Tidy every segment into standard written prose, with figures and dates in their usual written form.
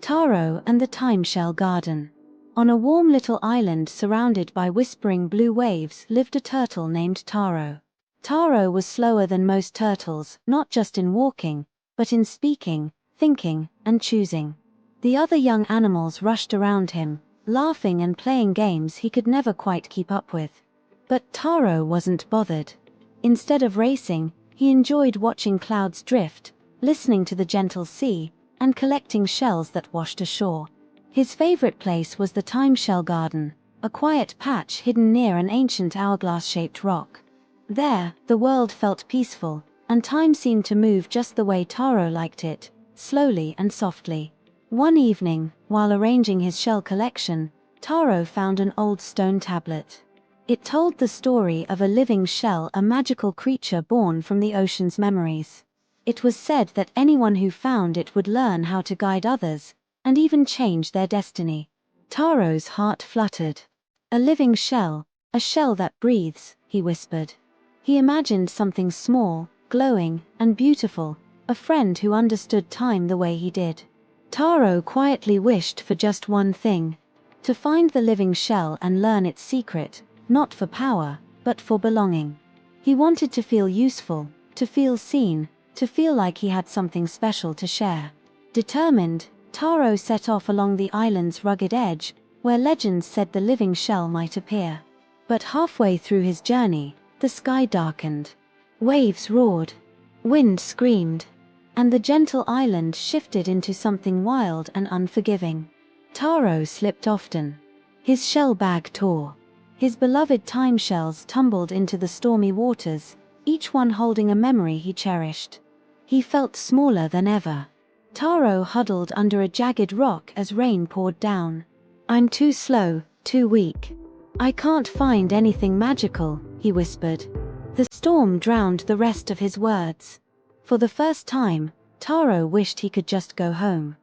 Taro and the Time-Shell Garden. On a warm little island surrounded by whispering blue waves lived a turtle named Taro. Taro was slower than most turtles, not just in walking, but in speaking, thinking, and choosing. The other young animals rushed around him, laughing and playing games he could never quite keep up with. But Taro wasn't bothered. Instead of racing, he enjoyed watching clouds drift, listening to the gentle sea, and collecting shells that washed ashore. His favorite place was the Time-Shell Garden, a quiet patch hidden near an ancient hourglass-shaped rock. There, the world felt peaceful, and time seemed to move just the way Taro liked it, slowly and softly. One evening, while arranging his shell collection, Taro found an old stone tablet. It told the story of a living shell, a magical creature born from the ocean's memories. It was said that anyone who found it would learn how to guide others, and even change their destiny. Taro's heart fluttered. A living shell, a shell that breathes, he whispered. He imagined something small, glowing, and beautiful, a friend who understood time the way he did. Taro quietly wished for just one thing: to find the living shell and learn its secret, not for power, but for belonging. He wanted to feel useful, to feel seen, to feel like he had something special to share. Determined, Taro set off along the island's rugged edge, where legends said the living shell might appear. But halfway through his journey, the sky darkened. Waves roared, wind screamed, and the gentle island shifted into something wild and unforgiving. Taro slipped often. His shell bag tore. His beloved time shells tumbled into the stormy waters, each one holding a memory he cherished. He felt smaller than ever. Taro huddled under a jagged rock as rain poured down. "I'm too slow, too weak. I can't find anything magical," he whispered. The storm drowned the rest of his words. For the first time, Taro wished he could just go home.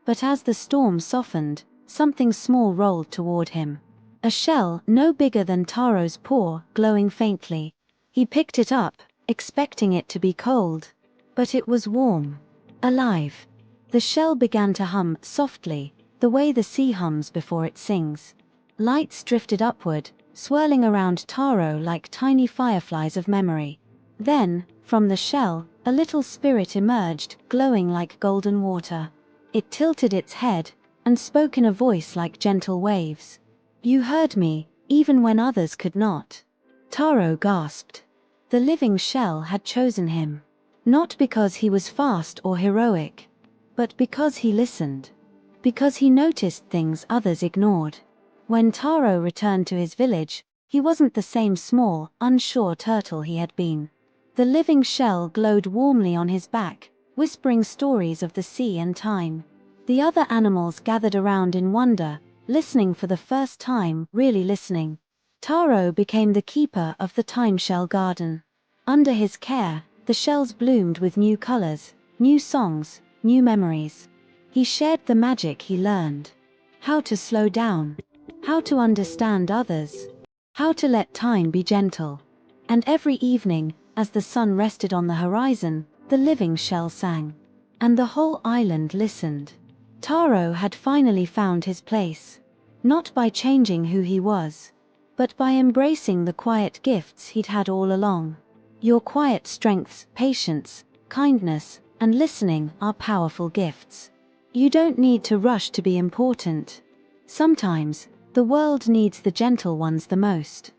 But as the storm softened, something small rolled toward him. A shell no bigger than Taro's paw, glowing faintly. He picked it up, expecting it to be cold. But it was warm. Alive. The shell began to hum softly, the way the sea hums before it sings. Lights drifted upward, swirling around Taro like tiny fireflies of memory. Then, from the shell, a little spirit emerged, glowing like golden water. It tilted its head, and spoke in a voice like gentle waves. "You heard me, even when others could not." Taro gasped. The living shell had chosen him. Not because he was fast or heroic, but because he listened. Because he noticed things others ignored. When Taro returned to his village, he wasn't the same small, unsure turtle he had been. The living shell glowed warmly on his back, whispering stories of the sea and time. The other animals gathered around in wonder, listening for the first time, really listening. Taro became the keeper of the Time-Shell Garden. Under his care, the shells bloomed with new colors, new songs, new memories. He shared the magic he learned. How to slow down. How to understand others. How to let time be gentle. And every evening, as the sun rested on the horizon, the living shell sang. And the whole island listened. Taro had finally found his place. Not by changing who he was, but by embracing the quiet gifts he'd had all along. Your quiet strengths, patience, kindness, and listening are powerful gifts. You don't need to rush to be important. Sometimes, the world needs the gentle ones the most.